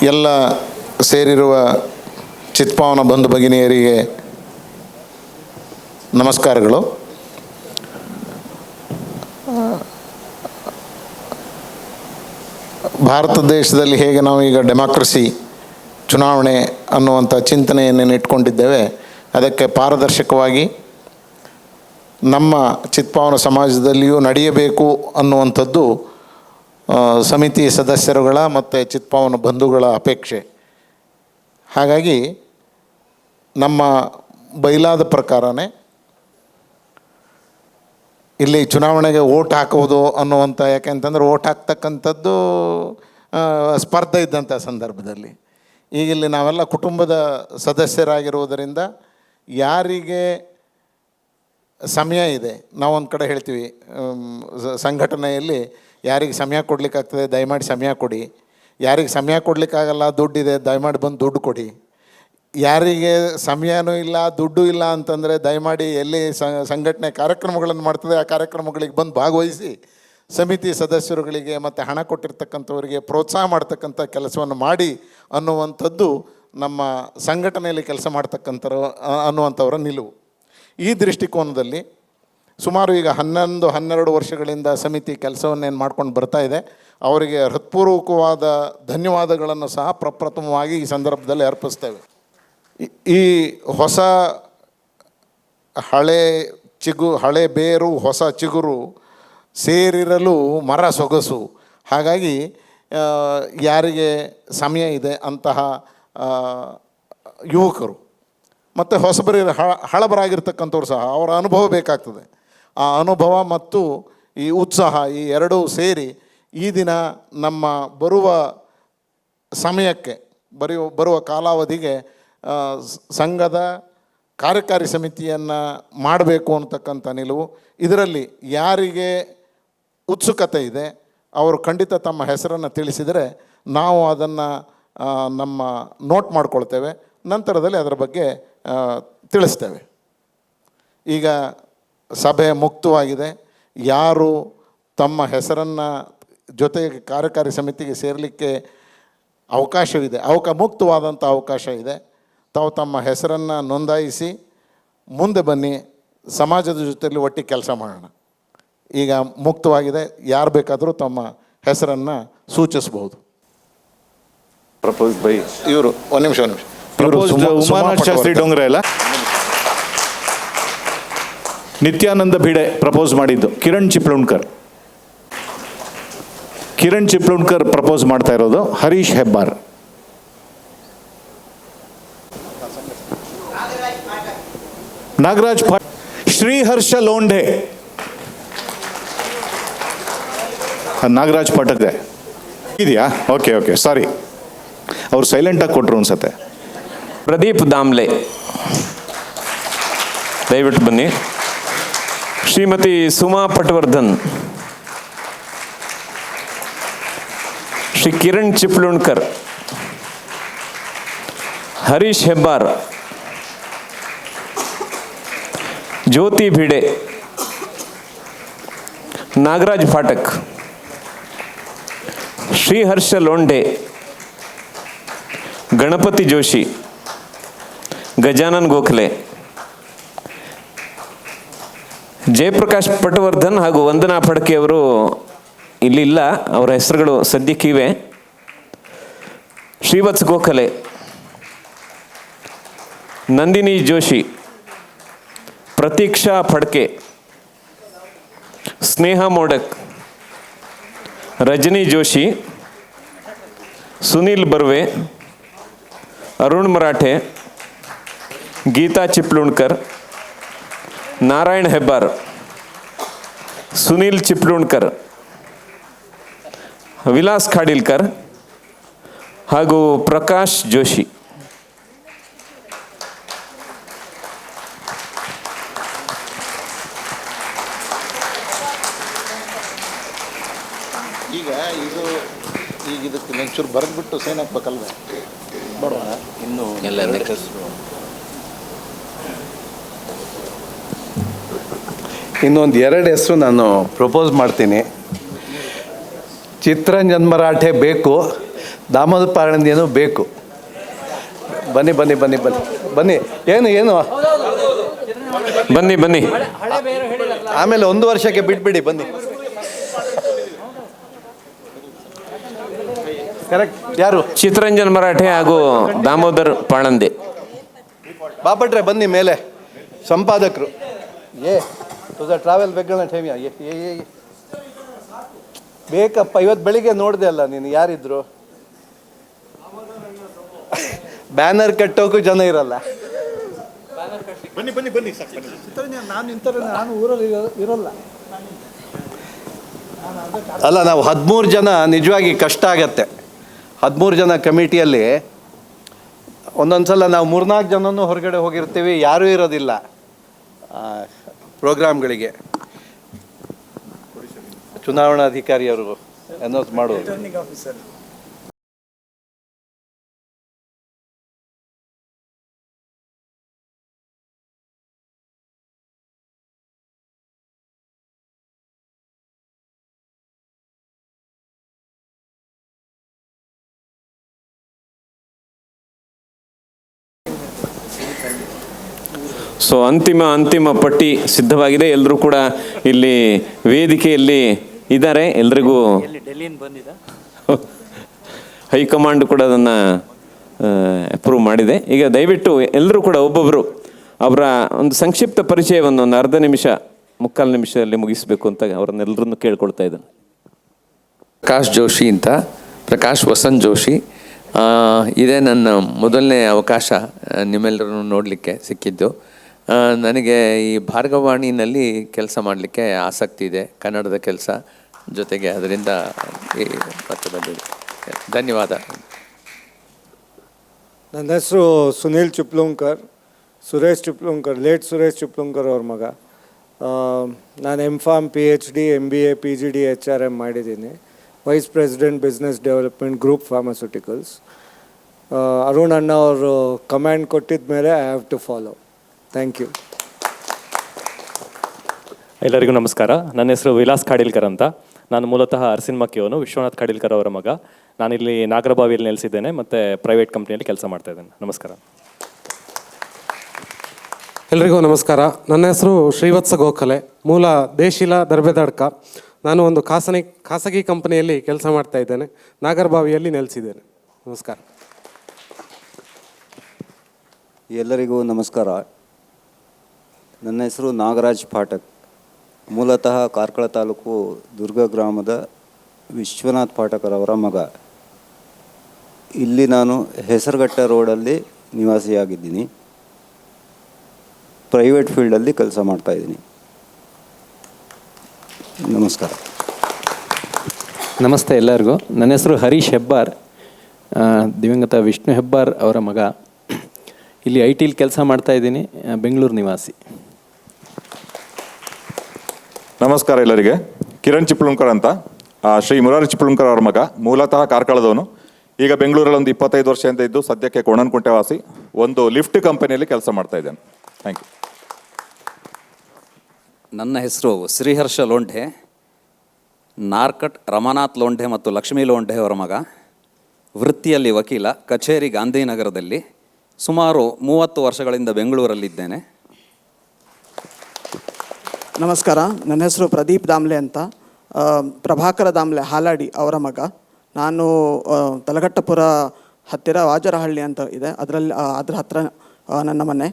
ಎಲ್ಲ ಸೇರಿರುವ ಚಿತ್ಪಾವನ ಬಂಧು ಭಗಿನಿಯರಿಗೆ ನಮಸ್ಕಾರಗಳು. ಭಾರತ ದೇಶದಲ್ಲಿ ಹೇಗೆ ನಾವು ಈಗ ಡೆಮಾಕ್ರಸಿ ಚುನಾವಣೆ ಅನ್ನುವಂಥ ಚಿಂತನೆಯನ್ನು ಇಟ್ಕೊಂಡಿದ್ದೇವೆ, ಅದಕ್ಕೆ ಪಾರದರ್ಶಕವಾಗಿ ನಮ್ಮ ಚಿತ್ಪಾವನ ಸಮಾಜದಲ್ಲಿಯೂ ನಡೆಯಬೇಕು ಅನ್ನುವಂಥದ್ದು ಸಮಿತಿ ಸದಸ್ಯರುಗಳ ಮತ್ತು ಚಿತ್ಪಾವನ ಬಂಧುಗಳ ಅಪೇಕ್ಷೆ. ಹಾಗಾಗಿ ನಮ್ಮ ಬೈಲಾದ ಪ್ರಕಾರನೇ ಇಲ್ಲಿ ಚುನಾವಣೆಗೆ ಓಟ್ ಹಾಕುವುದು ಅನ್ನುವಂಥ, ಯಾಕೆಂತಂದ್ರೆ ಓಟ್ ಹಾಕ್ತಕ್ಕಂಥದ್ದು ಸ್ಪರ್ಧೆ ಇದ್ದಂಥ ಸಂದರ್ಭದಲ್ಲಿ ಈಗ ಇಲ್ಲಿ ನಾವೆಲ್ಲ ಕುಟುಂಬದ ಸದಸ್ಯರಾಗಿರುವುದರಿಂದ ಯಾರಿಗೆ ಸಮಯ ಇದೆ, ನಾವೊಂದು ಕಡೆ ಹೇಳ್ತೀವಿ ಸಂಘಟನೆಯಲ್ಲಿ, ಯಾರಿಗೆ ಸಮಯ ಕೊಡಲಿಕ್ಕಾಗ್ತದೆ ದಯಮಾಡಿ ಸಮಯ ಕೊಡಿ, ಯಾರಿಗೆ ಸಮಯ ಕೊಡಲಿಕ್ಕಾಗಲ್ಲ ದುಡ್ಡಿದೆ ದಯಮಾಡಿ ಬಂದು ದುಡ್ಡು ಕೊಡಿ, ಯಾರಿಗೆ ಸಮಯನೂ ಇಲ್ಲ ದುಡ್ಡು ಇಲ್ಲ ಅಂತಂದರೆ ದಯಮಾಡಿ ಎಲ್ಲಿ ಸಂಘಟನೆ ಕಾರ್ಯಕ್ರಮಗಳನ್ನು ಮಾಡ್ತದೆ ಆ ಕಾರ್ಯಕ್ರಮಗಳಿಗೆ ಬಂದು ಭಾಗವಹಿಸಿ ಸಮಿತಿ ಸದಸ್ಯರುಗಳಿಗೆ ಮತ್ತು ಹಣ ಕೊಟ್ಟಿರ್ತಕ್ಕಂಥವರಿಗೆ ಪ್ರೋತ್ಸಾಹ ಮಾಡ್ತಕ್ಕಂಥ ಕೆಲಸವನ್ನು ಮಾಡಿ ಅನ್ನುವಂಥದ್ದು ನಮ್ಮ ಸಂಘಟನೆಯಲ್ಲಿ ಕೆಲಸ ಅನ್ನುವಂಥವರ ನಿಲುವು. ಈ ದೃಷ್ಟಿಕೋನದಲ್ಲಿ ಸುಮಾರು ಈಗ 11-12 ವರ್ಷಗಳಿಂದ ಸಮಿತಿ ಕೆಲಸವನ್ನೇನು ಮಾಡ್ಕೊಂಡು ಬರ್ತಾ ಇದೆ. ಅವರಿಗೆ ಹೃತ್ಪೂರ್ವಕವಾದ ಧನ್ಯವಾದಗಳನ್ನು ಸಹ ಪ್ರಪ್ರಥಮವಾಗಿ ಈ ಸಂದರ್ಭದಲ್ಲಿ ಅರ್ಪಿಸ್ತೇವೆ. ಈ ಹೊಸ ಹಳೆ ಬೇರು ಹೊಸ ಚಿಗುರು ಸೇರಿರಲು ಮರ ಸೊಗಸು. ಹಾಗಾಗಿ ಯಾರಿಗೆ ಸಮಯ ಇದೆ ಅಂತಹ ಯುವಕರು ಮತ್ತು ಹೊಸಬರಿ ಹಳಬರಾಗಿರ್ತಕ್ಕಂಥವ್ರು ಸಹ ಅವರ ಅನುಭವ ಬೇಕಾಗ್ತದೆ. ಆ ಅನುಭವ ಮತ್ತು ಈ ಉತ್ಸಾಹ ಈ ಎರಡೂ ಸೇರಿ ಈ ದಿನ ನಮ್ಮ ಬರುವ ಸಮಯಕ್ಕೆ ಬರುವ ಕಾಲಾವಧಿಗೆ ಸಂಘದ ಕಾರ್ಯಕಾರಿ ಸಮಿತಿಯನ್ನು ಮಾಡಬೇಕು ಅಂತಕ್ಕಂಥ ನಿಲುವು. ಇದರಲ್ಲಿ ಯಾರಿಗೆ ಉತ್ಸುಕತೆ ಇದೆ ಅವರು ಖಂಡಿತ ತಮ್ಮ ಹೆಸರನ್ನು ತಿಳಿಸಿದರೆ ನಾವು ಅದನ್ನು ನಮ್ಮ ನೋಟ್ ಮಾಡ್ಕೊಳ್ತೇವೆ, ನಂತರದಲ್ಲಿ ಅದರ ಬಗ್ಗೆ ತಿಳಿಸ್ತೇವೆ. ಈಗ ಸಭೆ ಮುಕ್ತವಾಗಿದೆ. ಯಾರು ತಮ್ಮ ಹೆಸರನ್ನು ಜೊತೆಗೆ ಕಾರ್ಯಕಾರಿ ಸಮಿತಿಗೆ ಸೇರಲಿಕ್ಕೆ ಅವಕಾಶವಿದೆ, ಮುಕ್ತವಾದಂಥ ಅವಕಾಶ ಇದೆ. ತಾವು ತಮ್ಮ ಹೆಸರನ್ನು ನೋಂದಾಯಿಸಿ ಮುಂದೆ ಬನ್ನಿ, ಸಮಾಜದ ಜೊತೆಯಲ್ಲಿ ಒಟ್ಟಿಗೆ ಕೆಲಸ ಮಾಡೋಣ. ಈಗ ಮುಕ್ತವಾಗಿದೆ, ಯಾರು ಬೇಕಾದರೂ ತಮ್ಮ ಹೆಸರನ್ನು ಸೂಚಿಸಬಹುದು. ಪ್ರಪೋಸ್ ಬೈ ಇವರು ಒಂದು ನಿಮಿಷ ಉಮಾನಾಥ್ ಶಾಸ್ತ್ರಿ ಡೊಂಗ್ರೆ ಅಲ್ಲ, ನಿತ್ಯಾನಂದ ಭಿಡೆ ಪ್ರಪೋಸ್ ಮಾಡಿದ್ದು ಕಿರಣ್ ಚಿಪ್ಲುಣ್ಕರ್ ಪ್ರಪೋಸ್ ಮಾಡ್ತಾ ಇರೋದು ಹರೀಶ್ ಹೆಬ್ಬಾರ್. ನಾಗರಾಜ್ ಶ್ರೀಹರ್ಷ ಲೋಂಢೆ, ನಾಗರಾಜ್ ಪಾಠಕ್ ಇದೆಯಾ? ಓಕೆ ಸಾರಿ, ಅವ್ರು ಸೈಲೆಂಟಾಗಿ ಕೊಟ್ಟರು ಅನ್ಸತ್ತೆ. ಪ್ರದೀಪ್ ದಾಮ್ಲೆ ದಯವಿಟ್ಟು ಬನ್ನಿ. ಶ್ರೀಮತಿ ಸುಮಾ ಪಟವರ್ಧನ್, ಶ್ರೀ ಕಿರಣ್ ಚಿಪ್ಲುಣ್ಕರ್, ಹರೀಶ್ ಹೆಬ್ಬಾರ್, ಜ್ಯೋತಿ ಭಿಡೆ, ನಾಗರಾಜ್ ಪಾಠಕ್, ಶ್ರೀಹರ್ಷ ಲೋಂಢೆ, ಗಣಪತಿ ಜೋಶಿ, ಗಜಾನನ್ ಗೋಖಲೆ, ಜಯಪ್ರಕಾಶ್ ಪಟವರ್ಧನ್ ಹಾಗೂ ವಂದನಾ ಫಡ್ಕೆ ಅವರು ಇಲ್ಲಿಲ್ಲ, ಅವರ ಹೆಸರುಗಳು ಸದ್ಯಕ್ಕಿವೆ. ಶ್ರೀವತ್ಸ್ ಗೋಖಲೆ, ನಂದಿನಿ ಜೋಶಿ, ಪ್ರತೀಕ್ಷಾ ಫಡ್ಕೆ, ಸ್ನೇಹ ಮೋಡಕ್, ರಜನಿ ಜೋಶಿ, ಸುನೀಲ್ ಬರ್ವೆ, ಅರುಣ್ ಮರಾಠೆ, ಗೀತಾ ಚಿಪ್ಲುಣ್ಕರ್, ನಾರಾಯಣ್ ಹೆಬ್ಬಾರ್, ಸುನೀಲ್ ಚಿಪ್ಲುಣ್ಕರ್, ವಿಲಾಸ್ ಖಾಡಿಲ್ಕರ್ ಹಾಗೂ ಪ್ರಕಾಶ್ ಜೋಶಿ. ಈಗ ಇದಕ್ಕೆ ಒಂಚೂರು ಬರೆದ್ಬಿಟ್ಟು ಸೈನ್ ಹಾಕ್ಬೇಕಲ್ವ? ಬಡವ ಇನ್ನೂ ಇನ್ನೊಂದು 2 ಹೆಸರು ನಾನು ಪ್ರಪೋಸ್ ಮಾಡ್ತೀನಿ. ಚಿತ್ತರಂಜನ್ ಮರಾಠೆ ಬೇಕು, ದಾಮೋದರ ಪಾಳಂದಿಯೂ ಬೇಕು. ಬನ್ನಿ ಬನ್ನಿ ಬನ್ನಿ ಬನ್ನಿ ಬನ್ನಿ. ಏನು ಬನ್ನಿ ಬನ್ನಿ. ಆಮೇಲೆ 1 ವರ್ಷಕ್ಕೆ ಬಿಟ್ಬಿಡಿ, ಬನ್ನಿ. ಕರೆಕ್ಟ್. ಯಾರು? ಚಿತ್ತರಂಜನ್ ಮರಾಠೆ ಹಾಗೂ ದಾಮೋದರ್ ಪಾಳಂದೆ. ಬಾಪಟ್ರೆ ಬನ್ನಿ ಮೇಲೆ. ಸಂಪಾದಕರು ತುझा ಟ್ರಾವೆಲ್ ಬೆಗ್ಗಳನ್ನ ಟೈಮಿಯಾ ಬೇಕಪ್ಪ. ಇವತ್ತು ಬೆಳಿಗ್ಗೆ ನೋಡಿದೆ ಅಲ್ಲ ನೀನು, ಯಾರಿದ್ರು? ಬ್ಯಾನರ್ ಕಟ್ಟೋಕು ಜನ ಇರಲ್ಲ. ಅಲ್ಲ, ನಾವು 13 ಜನ ನಿಜವಾಗಿ ಕಷ್ಟ ಆಗತ್ತೆ. 13 ಜನ ಕಮಿಟಿಯಲ್ಲಿ ಒಂದೊಂದು ಸಲ ನಾವು 3-4 ಜನನೂ ಹೊರಗಡೆ ಹೋಗಿರ್ತೀವಿ, ಯಾರೂ ಇರೋದಿಲ್ಲ ಪ್ರೋಗ್ರಾಮ್ಗಳಿಗೆ. ಚುನಾವಣಾಧಿಕಾರಿಯವರು ಅನೌನ್ಸ್ ಮಾಡೋದು. ಸೊ ಅಂತಿಮ ಪಟ್ಟಿ ಸಿದ್ಧವಾಗಿದೆ. ಎಲ್ಲರೂ ಕೂಡ ಇಲ್ಲಿ ವೇದಿಕೆಯಲ್ಲಿ ಇದ್ದಾರೆ. ಎಲ್ರಿಗೂ ಹೈಕಮಾಂಡ್ ಕೂಡ ಅದನ್ನು ಅಪ್ರೂವ್ ಮಾಡಿದೆ. ಈಗ ದಯವಿಟ್ಟು ಎಲ್ಲರೂ ಕೂಡ ಒಬ್ಬೊಬ್ಬರು ಅವರ ಒಂದು ಸಂಕ್ಷಿಪ್ತ ಪರಿಚಯವನ್ನು ಒಂದು 1/2 ನಿಮಿಷ 3/4 ನಿಮಿಷದಲ್ಲಿ ಮುಗಿಸಬೇಕು ಅಂತ ಅವರನ್ನೆಲ್ಲರನ್ನು ಕೇಳ್ಕೊಳ್ತಾ ಇದ್ದೇನೆ. ಪ್ರಕಾಶ್ ಜೋಶಿ ಅಂತ, ಪ್ರಕಾಶ್ ವಸಂತ್ ಜೋಶಿ. ಇದೇ ನನ್ನ ಮೊದಲನೇ ಅವಕಾಶ ನಿಮ್ಮೆಲ್ಲರನ್ನು ನೋಡಲಿಕ್ಕೆ ಸಿಕ್ಕಿದ್ದು. ನನಗೆ ಈ ಭಾರ್ಗವಾಣಿನಲ್ಲಿ ಕೆಲಸ ಮಾಡಲಿಕ್ಕೆ ಆಸಕ್ತಿ ಇದೆ, ಕನ್ನಡದ ಕೆಲಸ ಜೊತೆಗೆ. ಅದರಿಂದ ಈ ಮತ್ತೆ ಬಂದಿದೆ. ಧನ್ಯವಾದ. ನನ್ನ ಹೆಸರು ಸುನೀಲ್ ಚಿಪ್ಲುಂಕರ್, ಸುರೇಶ್ ಚಿಪ್ಲುಂಕರ್, ಲೇಟ್ ಸುರೇಶ್ ಚಿಪ್ಲುಂಕರ್ ಅವ್ರ ಮಗ. ನಾನು MPharm, PhD, MBA, PGD, HRM ಮಾಡಿದ್ದೀನಿ. Vice president business development, group pharmaceuticals. Arun ಅಣ್ಣ ಅವರು ಕಮ್ಯಾಂಡ್ ಕೊಟ್ಟಿದ ಮೇಲೆ I have to follow. Thank you. ಎಲ್ಲರಿಗೂ ನಮಸ್ಕಾರ. ನನ್ನ ಹೆಸರು ವಿಲಾಸ್ ಖಾಡಿಲ್ಕರ್ ಅಂತ. ನಾನು ಮೂಲತಃ ಅರಸಿನ್ಮಕ್ಕಿಯವನು, ವಿಶ್ವನಾಥ್ ಖಾಡಿಲ್ಕರ್ ಅವರ ಮಗ. ನಾನಿಲ್ಲಿ ನಾಗರಬಾವಿಯಲ್ಲಿ ನೆಲೆಸಿದ್ದೇನೆ ಮತ್ತು ಪ್ರೈವೇಟ್ ಕಂಪ್ನಿಯಲ್ಲಿ ಕೆಲಸ ಮಾಡ್ತಾ ಇದ್ದೇನೆ. ನಮಸ್ಕಾರ. ಎಲ್ರಿಗೂ ನಮಸ್ಕಾರ. ನನ್ನ ಹೆಸರು ಶ್ರೀವತ್ಸ ಗೋಖಲೆ, ಮೂಲ ದೇಶಿಲ ದರ್ಬೆದಡ್ಕ. ನಾನು ಒಂದು ಖಾಸಗಿ ಕಂಪನಿಯಲ್ಲಿ ಕೆಲಸ ಮಾಡ್ತಾ ಇದ್ದೇನೆ, ನಾಗರಬಾವಿಯಲ್ಲಿ ನೆಲೆಸಿದ್ದೇನೆ. ನಮಸ್ಕಾರ. ಎಲ್ಲರಿಗೂ ನಮಸ್ಕಾರ. ನನ್ನ ಹೆಸರು ನಾಗರಾಜ್ ಪಾಠಕ್, ಮೂಲತಃ ಕಾರ್ಕಳ ತಾಲೂಕು ದುರ್ಗ ಗ್ರಾಮದ ವಿಶ್ವನಾಥ್ ಪಾಠಕರವರ ಮಗ. ಇಲ್ಲಿ ನಾನು ಹೆಸರುಘಟ್ಟ ರೋಡಲ್ಲಿ ನಿವಾಸಿಯಾಗಿದ್ದೀನಿ. ಪ್ರೈವೇಟ್ ಫೀಲ್ಡಲ್ಲಿ ಕೆಲಸ ಮಾಡ್ತಾಯಿದ್ದೀನಿ. ನಮಸ್ಕಾರ. ನಮಸ್ತೆ ಎಲ್ಲರಿಗೂ. ನನ್ನ ಹೆಸರು ಹರೀಶ್ ಹೆಬ್ಬಾರ್, ದಿವಂಗತ ವಿಷ್ಣು ಹೆಬ್ಬಾರ್ ಅವರ ಮಗ. ಇಲ್ಲಿ IT ಕೆಲಸ ಮಾಡ್ತಾಯಿದ್ದೀನಿ, ಬೆಂಗಳೂರು ನಿವಾಸಿ. ನಮಸ್ಕಾರ ಎಲ್ಲರಿಗೆ. ಕಿರಣ್ ಚಿಪ್ಲುಂಕರ್ ಅಂತ, ಶ್ರೀ ಮುರಾರಿ ಚಿಪ್ಲುಂಕರ್ ಅವ್ರ ಮಗ, ಮೂಲತಃ ಕಾರ್ಕಳದವನು. ಈಗ ಬೆಂಗಳೂರಲ್ಲಿ ಒಂದು 25 ವರ್ಷದಿಂದ ಇದ್ದು ಸದ್ಯಕ್ಕೆ ಕೋಣನಕುಂಟೆ ವಾಸಿ. ಒಂದು ಲಿಫ್ಟ್ ಕಂಪನಿಯಲ್ಲಿ ಕೆಲಸ ಮಾಡ್ತಾ ಇದ್ದೇನೆ. Thank you. ನನ್ನ ಹೆಸರು ಶ್ರೀಹರ್ಷ ಲೋಂಢೆ, ನಾರ್ಕಟ್ ರಮನಾಥ್ ಲೋಂಢೆ ಮತ್ತು ಲಕ್ಷ್ಮೀ ಲೋಂಢೆ ಅವರ ಮಗ. ವೃತ್ತಿಯಲ್ಲಿ ವಕೀಲ, ಕಚೇರಿ ಗಾಂಧಿನಗರದಲ್ಲಿ. ಸುಮಾರು 30 ವರ್ಷಗಳಿಂದ ಬೆಂಗಳೂರಲ್ಲಿದ್ದೇನೆ. ನಮಸ್ಕಾರ. ನನ್ನ ಹೆಸರು ಪ್ರದೀಪ್ ದಾಮ್ಲೆ ಅಂತ, ಪ್ರಭಾಕರ ದಾಮ್ಲೆ ಹಾಲಾಡಿ ಅವರ ಮಗ. ನಾನು ತಲಘಟ್ಟಪುರ ಹತ್ತಿರ ವಾಜರಹಳ್ಳಿ ಅಂತ ಇದೆ, ಅದ್ರ ಹತ್ತಿರ ನನ್ನ ಮನೆ.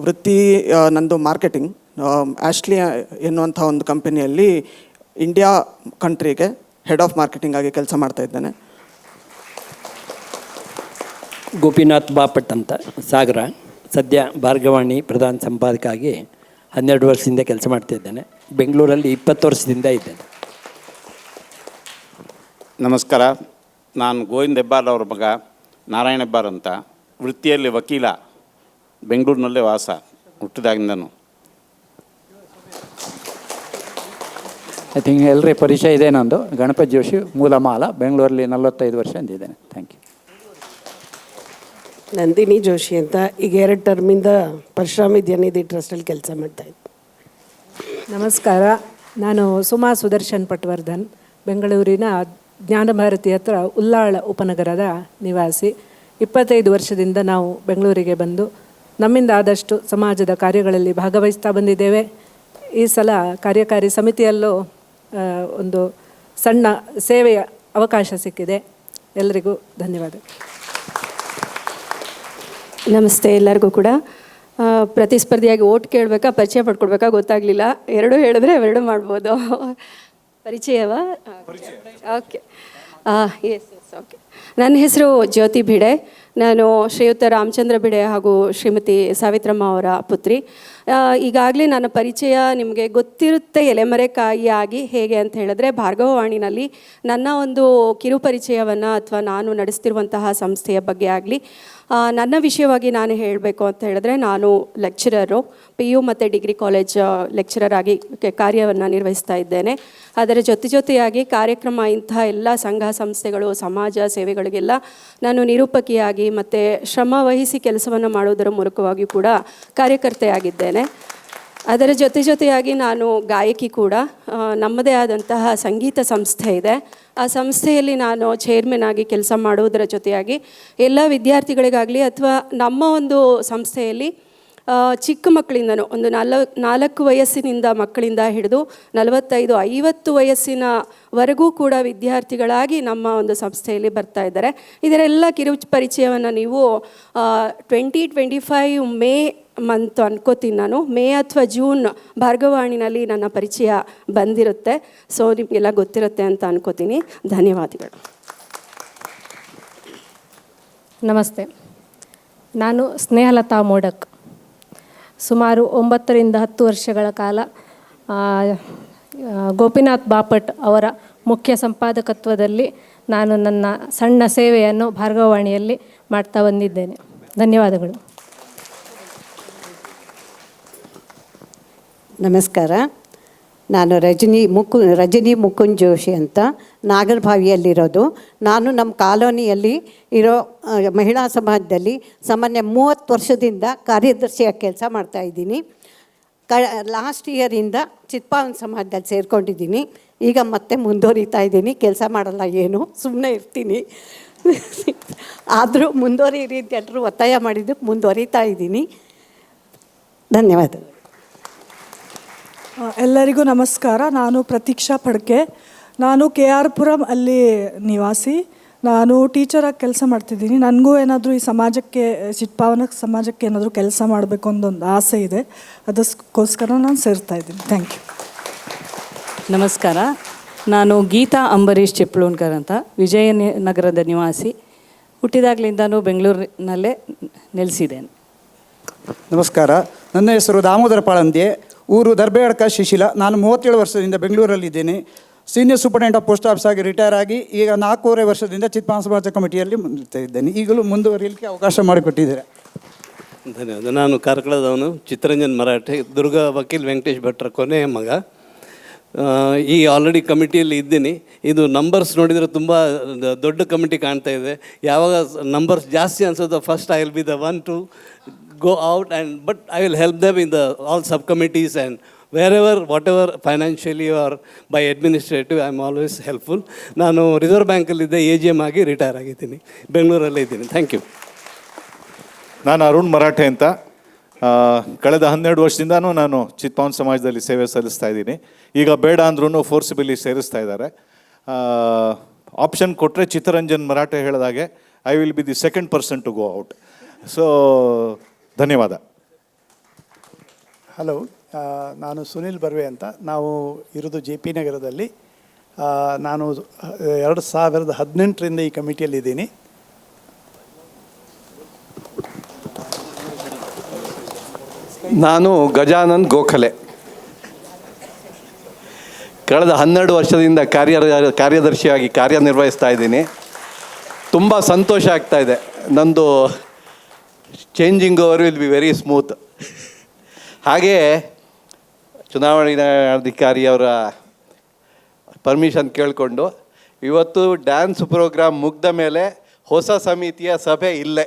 ವೃತ್ತಿ ನಂದು ಮಾರ್ಕೆಟಿಂಗ್. ಆಶ್ಲಿ ಎನ್ನುವಂಥ ಒಂದು ಕಂಪನಿಯಲ್ಲಿ ಇಂಡಿಯಾ ಕಂಟ್ರಿಗೆ ಹೆಡ್ ಆಫ್ ಮಾರ್ಕೆಟಿಂಗ್ ಆಗಿ ಕೆಲಸ ಮಾಡ್ತಾ ಇದ್ದೇನೆ. ಗೋಪಿನಾಥ್ ಬಾಪಟ್ ಅಂತ, ಸಾಗರ. ಸದ್ಯ ಭಾರ್ಗವಾಣಿ ಪ್ರಧಾನ ಸಂಪಾದಕ ಆಗಿ 12 ವರ್ಷದಿಂದ ಕೆಲಸ ಮಾಡ್ತಿದ್ದೇನೆ. ಬೆಂಗಳೂರಲ್ಲಿ 20 ವರ್ಷದಿಂದ ಇದ್ದೇನೆ. ನಮಸ್ಕಾರ. ನಾನು ಗೋವಿಂದ್ ಹೆಬ್ಬಾರ್ ಅವ್ರ ಮಗ, ನಾರಾಯಣ ಹೆಬ್ಬಾರ್ ಅಂತ. ವೃತ್ತಿಯಲ್ಲಿ ವಕೀಲ, ಬೆಂಗಳೂರಿನಲ್ಲೇ ವಾಸ ಹುಟ್ಟಿದಾಗಿಂದನು. ಐ ಥಿಂಕ್ ಎಲ್ಲರಿಗೆ ಪರಿಚಯ ಇದೆ. ನಂದು ಗಣಪತಿ ಜೋಶಿ, ಮೂಲ ಮಾಲ, ಬೆಂಗಳೂರಲ್ಲಿ 45 ವರ್ಷ ಇದ್ದೇನೆ. Thank you. ನಂದಿನಿ ಜೋಶಿ ಅಂತ, ಈಗ 2 ಟರ್ಮಿಂದ ಪರಶುರಾಮ ವಿದ್ಯಾನಿಧಿ ಟ್ರಸ್ಟಲ್ಲಿ ಕೆಲಸ ಮಾಡ್ತಾಯಿದ್ದೆ. ನಮಸ್ಕಾರ. ನಾನು ಸುಮಾ ಸುದರ್ಶನ್ ಪಟ್ವರ್ಧನ್, ಬೆಂಗಳೂರಿನ ಜ್ಞಾನಭಾರತಿ ಹತ್ರ ಉಲ್ಲಾಳ ಉಪನಗರದ ನಿವಾಸಿ. 25 ವರ್ಷದಿಂದ ನಾವು ಬೆಂಗಳೂರಿಗೆ ಬಂದು ನಮ್ಮಿಂದ ಆದಷ್ಟು ಸಮಾಜದ ಕಾರ್ಯಗಳಲ್ಲಿ ಭಾಗವಹಿಸ್ತಾ ಬಂದಿದ್ದೇವೆ. ಈ ಸಲ ಕಾರ್ಯಕಾರಿ ಸಮಿತಿಯಲ್ಲೂ ಒಂದು ಸಣ್ಣ ಸೇವೆಯ ಅವಕಾಶ ಸಿಕ್ಕಿದೆ. ಎಲ್ಲರಿಗೂ ಧನ್ಯವಾದ. ನಮಸ್ತೆ ಎಲ್ಲರಿಗೂ ಕೂಡ. ಪ್ರತಿಸ್ಪರ್ಧಿಯಾಗಿ ಓಟ್ ಕೇಳಬೇಕಾ ಪರಿಚಯ ಪಡ್ಕೊಡ್ಬೇಕಾ ಗೊತ್ತಾಗಲಿಲ್ಲ. ಎರಡೂ ಹೇಳಿದ್ರೆ ಎರಡೂ ಮಾಡ್ಬೋದು. ಪರಿಚಯವಾ? Okay, yes okay. ನನ್ನ ಹೆಸರು ಜ್ಯೋತಿ ಭಿಡೆ. ನಾನು ಶ್ರೀಯುತ ರಾಮಚಂದ್ರ ಭಿಡೆ ಹಾಗೂ ಶ್ರೀಮತಿ ಸಾವಿತ್ರಮ್ಮ ಅವರ ಪುತ್ರಿ. ಈಗಾಗಲೇ ನನ್ನ ಪರಿಚಯ ನಿಮಗೆ ಗೊತ್ತಿರುತ್ತೆ ಎಲೆಮರೆಕಾಯಿಯಾಗಿ. ಹೇಗೆ ಅಂತ ಹೇಳಿದ್ರೆ, ಭಾರ್ಗವವಾಣಿನಲ್ಲಿ ನನ್ನ ಒಂದು ಕಿರು ಪರಿಚಯವನ್ನು ಅಥವಾ ನಾನು ನಡೆಸ್ತಿರುವಂತಹ ಸಂಸ್ಥೆಯ ಬಗ್ಗೆ ಆಗಲಿ, ನನ್ನ ವಿಷಯವಾಗಿ ನಾನು ಹೇಳಬೇಕು ಅಂತ ಹೇಳಿದ್ರೆ, ನಾನು ಲೆಕ್ಚರರು, PU ಮತ್ತು ಡಿಗ್ರಿ ಕಾಲೇಜ್ ಲೆಕ್ಚರರ್ ಆಗಿ ಕಾರ್ಯವನ್ನು ನಿರ್ವಹಿಸ್ತಾ ಇದ್ದೇನೆ. ಅದರ ಜೊತೆಯಾಗಿ ಕಾರ್ಯಕ್ರಮ ಇಂತಹ ಎಲ್ಲ ಸಂಘ ಸಂಸ್ಥೆಗಳು ಸಮಾಜ ಸೇವೆಗಳಿಗೆಲ್ಲ ನಾನು ನಿರೂಪಕಿಯಾಗಿ ಮತ್ತು ಶ್ರಮ ವಹಿಸಿ ಕೆಲಸವನ್ನು ಮಾಡೋದರ ಮೂಲಕವಾಗಿ ಕೂಡ ಕಾರ್ಯಕರ್ತೆಯಾಗಿದ್ದೇನೆ. ಅದರ ಜೊತೆಯಾಗಿ ನಾನು ಗಾಯಕಿ ಕೂಡ. ನಮ್ಮದೇ ಆದಂತಹ ಸಂಗೀತ ಸಂಸ್ಥೆ ಇದೆ. ಆ ಸಂಸ್ಥೆಯಲ್ಲಿ ನಾನು ಚೇರ್ಮನ್ ಆಗಿ ಕೆಲಸ ಮಾಡುವುದರ ಜೊತೆಯಾಗಿ ಎಲ್ಲ ವಿದ್ಯಾರ್ಥಿಗಳಿಗಾಗಲಿ ಅಥವಾ ನಮ್ಮ ಒಂದು ಸಂಸ್ಥೆಯಲ್ಲಿ ಚಿಕ್ಕ ಮಕ್ಕಳಿಂದನೂ ಒಂದು 4 ವಯಸ್ಸಿನಿಂದ ಮಕ್ಕಳಿಂದ ಹಿಡಿದು 45-50 ವಯಸ್ಸಿನವರೆಗೂ ಕೂಡ ವಿದ್ಯಾರ್ಥಿಗಳಾಗಿ ನಮ್ಮ ಒಂದು ಸಂಸ್ಥೆಯಲ್ಲಿ ಬರ್ತಾ ಇದ್ದಾರೆ. ಇದರೆಲ್ಲ ಕಿರು ಪರಿಚಯವನ್ನು ನೀವು 2025 ಮೇ ಮಂತ್ ಅನ್ಕೋತೀನಿ ನಾನು, ಮೇ ಅಥವಾ ಜೂನ್ ಭಾರ್ಗವಾಣಿನಲ್ಲಿ ನನ್ನ ಪರಿಚಯ ಬಂದಿರುತ್ತೆ. ಸೊ ನಿಮಗೆಲ್ಲ ಗೊತ್ತಿರುತ್ತೆ ಅಂತ ಅನ್ಕೋತೀನಿ. ಧನ್ಯವಾದಗಳು. ನಮಸ್ತೆ, ನಾನು ಸ್ನೇಹಲತಾ ಮೋಡಕ್. ಸುಮಾರು 9-10 ವರ್ಷಗಳ ಕಾಲ ಗೋಪಿನಾಥ್ ಬಾಪಟ್ ಅವರ ಮುಖ್ಯ ಸಂಪಾದಕತ್ವದಲ್ಲಿ ನಾನು ನನ್ನ ಸಣ್ಣ ಸೇವೆಯನ್ನು ಭಾರ್ಗವವಾಣಿಯಲ್ಲಿ ಮಾಡ್ತಾ ಬಂದಿದ್ದೇನೆ. ಧನ್ಯವಾದಗಳು. ನಮಸ್ಕಾರ, ನಾನು ರಜನಿ ಮುಕುಂದ್ ಜೋಶಿ ಅಂತ, ನಾಗರಭಾವಿಯಲ್ಲಿರೋದು. ನಾನು ನಮ್ಮ ಕಾಲೋನಿಯಲ್ಲಿ ಇರೋ ಮಹಿಳಾ ಸಮಾಜದಲ್ಲಿ ಸಾಮಾನ್ಯ 30 ವರ್ಷದಿಂದ ಕಾರ್ಯದರ್ಶಿಯಾಗಿ ಕೆಲಸ ಮಾಡ್ತಾಯಿದ್ದೀನಿ. ಲಾಸ್ಟ್ ಇಯರಿಂದ ಚಿತ್ಪಾವನ ಸಮಾಜದಲ್ಲಿ ಸೇರಿಕೊಂಡಿದ್ದೀನಿ. ಈಗ ಮತ್ತೆ ಮುಂದುವರಿತಾ ಇದ್ದೀನಿ. ಕೆಲಸ ಮಾಡಲ್ಲ, ಏನು ಸುಮ್ಮನೆ ಇರ್ತೀನಿ. ಆದರೂ ಮುಂದುವರಿಯಿರಿ ಅಂತ ಎಲ್ಲರೂ ಒತ್ತಾಯ ಮಾಡಿದ್ದಕ್ಕೆ ಮುಂದುವರಿತಾ ಇದ್ದೀನಿ. ಧನ್ಯವಾದ. ಎಲ್ಲರಿಗೂ ನಮಸ್ಕಾರ. ನಾನು ಪ್ರತೀಕ್ಷಾ ಪಡ್ಕೆ. ನಾನು KR ಪುರಂ ಅಲ್ಲಿ ನಿವಾಸಿ. ನಾನು ಟೀಚರಾಗಿ ಕೆಲಸ ಮಾಡ್ತಿದ್ದೀನಿ. ನನಗೂ ಏನಾದರೂ ಈ ಸಮಾಜಕ್ಕೆ, ಚಿತ್ಪಾವನ ಸಮಾಜಕ್ಕೆ ಏನಾದರೂ ಕೆಲಸ ಮಾಡಬೇಕು ಅನ್ನೋದೊಂದು ಆಸೆ ಇದೆ. ಅದಕ್ಕೋಸ್ಕರ ನಾನು ಸೇರ್ತಾ ಇದ್ದೀನಿ. Thank you. ನಮಸ್ಕಾರ, ನಾನು ಗೀತಾ ಅಂಬರೀಶ್ ಚಿಪ್ಲೂನ್ಕರ್ ಅಂತ, ವಿಜಯನಗರದ ನಿವಾಸಿ. ಹುಟ್ಟಿದಾಗಲಿಂದನೂ ಬೆಂಗಳೂರಿನಲ್ಲೇ ನೆಲೆಸಿದ್ದೇನೆ. ನಮಸ್ಕಾರ, ನನ್ನ ಹೆಸರು ದಾಮೋದರ ಪಾಳಂದೆ, ಊರು ದರ್ಬೇಡ್ಕ ಶಿಶಿಲ. ನಾನು 37 ವರ್ಷದಿಂದ ಬೆಂಗಳೂರಲ್ಲಿದ್ದೇನೆ. Senior superintendent of post office ಆಗಿ ರಿಟೈರ್ ಆಗಿ ಈಗ 4.5 ವರ್ಷದಿಂದ ಚಿತ್ಪಾವನ ಸಮಾಜ ಕಮಿಟಿಯಲ್ಲಿ ಮುಂದುವರಿತಾ ಇದ್ದೇನೆ. ಈಗಲೂ ಮುಂದುವರಿಯಲಿಕ್ಕೆ ಅವಕಾಶ ಮಾಡಿಕೊಟ್ಟಿದ್ದಾರೆ. ಧನ್ಯವಾದ. ನಾನು ಕಾರ್ಕಳದವನು, ಚಿತ್ತರಂಜನ್ ಮರಾಠೆ, ದುರ್ಗ ವಕೀಲ್ ವೆಂಕಟೇಶ್ ಭಟ್ರ ಕೊನೆಯ ಮಗ. ಈ ಆಲ್ರೆಡಿ ಕಮಿಟಿಯಲ್ಲಿ ಇದ್ದೀನಿ. ಇದು ನಂಬರ್ಸ್ ನೋಡಿದರೆ ತುಂಬ ದೊಡ್ಡ ಕಮಿಟಿ ಕಾಣ್ತಾ ಇದೆ. ಯಾವಾಗ ನಂಬರ್ಸ್ ಜಾಸ್ತಿ ಅನ್ಸೋದು, first I will be the one to go out but I will help them in all subcommittees and wherever, whatever financially or by administrative, I am always helpful. ನಾನು reserve ಬ್ಯಾಂಕಲ್ಲಿದ್ದೆ, AGM ಆಗಿ retire ಆಗಿದ್ದೀನಿ, ಬೆಂಗಳೂರಲ್ಲೇ ಇದ್ದೀನಿ. Thank you. ನಾನು ಅರುಣ್ ಮರಾಠೆ ಅಂತ. ಕಳೆದ 12 ವರ್ಷದಿಂದನೂ ನಾನು ಚಿತ್ಪಾವನ ಸಮಾಜದಲ್ಲಿ ಸೇವೆ ಸಲ್ಲಿಸ್ತಾ ಇದ್ದೀನಿ. ಈಗ ಬೇಡ ಅಂದ್ರೂ ಫೋರ್ಸಿಬಲಿ ಸೇರಿಸ್ತಾ ಇದ್ದಾರೆ. ಆಪ್ಷನ್ ಕೊಟ್ಟರೆ ಚಿತ್ತರಂಜನ್ ಮರಾಠೆ ಹೇಳಿದಾಗೆ I will be the second person to go out. So ಧನ್ಯವಾದ. ಹಲೋ, ನಾನು ಸುನಿಲ್ ಬರ್ವೆ ಅಂತ. ನಾವು ಇರೋದು JP ನಗರದಲ್ಲಿ. ನಾನು 2018ರಿಂದ ಈ ಕಮಿಟಿಯಲ್ಲಿದ್ದೀನಿ. ನಾನು ಗಜಾನನ್ ಗೋಖಲೆ. ಕಳೆದ 12 ವರ್ಷದಿಂದ ಕಾರ್ಯದರ್ಶಿಯಾಗಿ ಕಾರ್ಯನಿರ್ವಹಿಸ್ತಾ ಇದ್ದೀನಿ. ತುಂಬ ಸಂತೋಷ ಆಗ್ತಾ ಇದೆ. ನಂದು changing over will be very smooth. ಹಾಗೇ ಚುನಾವಣಾಧಿಕಾರಿಯವರ ಪರ್ಮಿಷನ್ ಕೇಳಿಕೊಂಡು ಇವತ್ತು ಡ್ಯಾನ್ಸ್ ಪ್ರೋಗ್ರಾಮ್ ಮುಗ್ದ ಮೇಲೆ ಹೊಸ ಸಮಿತಿಯ ಸಭೆ ಇಲ್ಲೇ.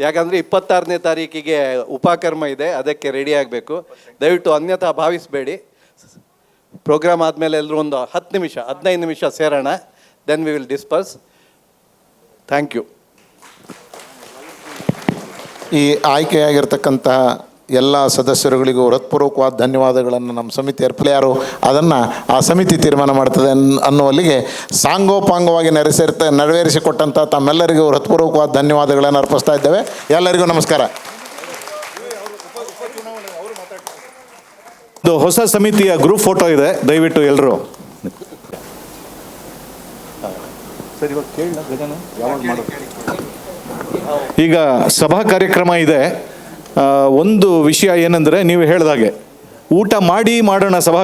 ಯಾಕಂದರೆ 26ನೇ ತಾರೀಕಿಗೆ ಉಪಕರ್ಮ ಇದೆ, ಅದಕ್ಕೆ ರೆಡಿ ಆಗಬೇಕು. ದಯವಿಟ್ಟು ಅನ್ಯಥಾ ಭಾವಿಸಬೇಡಿ. ಪ್ರೋಗ್ರಾಮ್ ಆದಮೇಲೆ ಎಲ್ಲರೂ ಒಂದು 10 ನಿಮಿಷ 15 ನಿಮಿಷ ಸೇರೋಣ. Then we will disperse. Thank you. ಈ ಆಯ್ಕೆಯಾಗಿರ್ತಕ್ಕಂತಹ ಎಲ್ಲ ಸದಸ್ಯರುಗಳಿಗೂ ಹೃತ್ಪೂರ್ವಕವಾದ ಧನ್ಯವಾದಗಳನ್ನು ನಮ್ಮ ಸಮಿತಿ ಯಾರು ಅದನ್ನು ಆ ಸಮಿತಿ ತೀರ್ಮಾನ ಮಾಡ್ತದೆ ಅನ್ನುವಲ್ಲಿಗೆ ಸಾಂಗೋಪಾಂಗವಾಗಿ ನೆರವೇರಿಸಿಕೊಟ್ಟಂಥ ತಮ್ಮೆಲ್ಲರಿಗೂ ಹೃತ್ಪೂರ್ವಕವಾದ ಧನ್ಯವಾದಗಳನ್ನು ಅರ್ಪಿಸ್ತಾ ಇದ್ದೇವೆ. ಎಲ್ಲರಿಗೂ ನಮಸ್ಕಾರ. ಇದು ಹೊಸ ಸಮಿತಿಯ ಗ್ರೂಪ್ ಫೋಟೋ ಇದೆ, ದಯವಿಟ್ಟು ಎಲ್ಲರೂ. ಈಗ ಸಭಾ ಕಾರ್ಯಕ್ರಮ ಇದೆ. ಒಂದು ವಿಷಯ ಏನಂದರೆ, ನೀವು ಹೇಳಿದಾಗೆ ಊಟ ಮಾಡಿ ಮಾಡೋಣ ಸಭಾ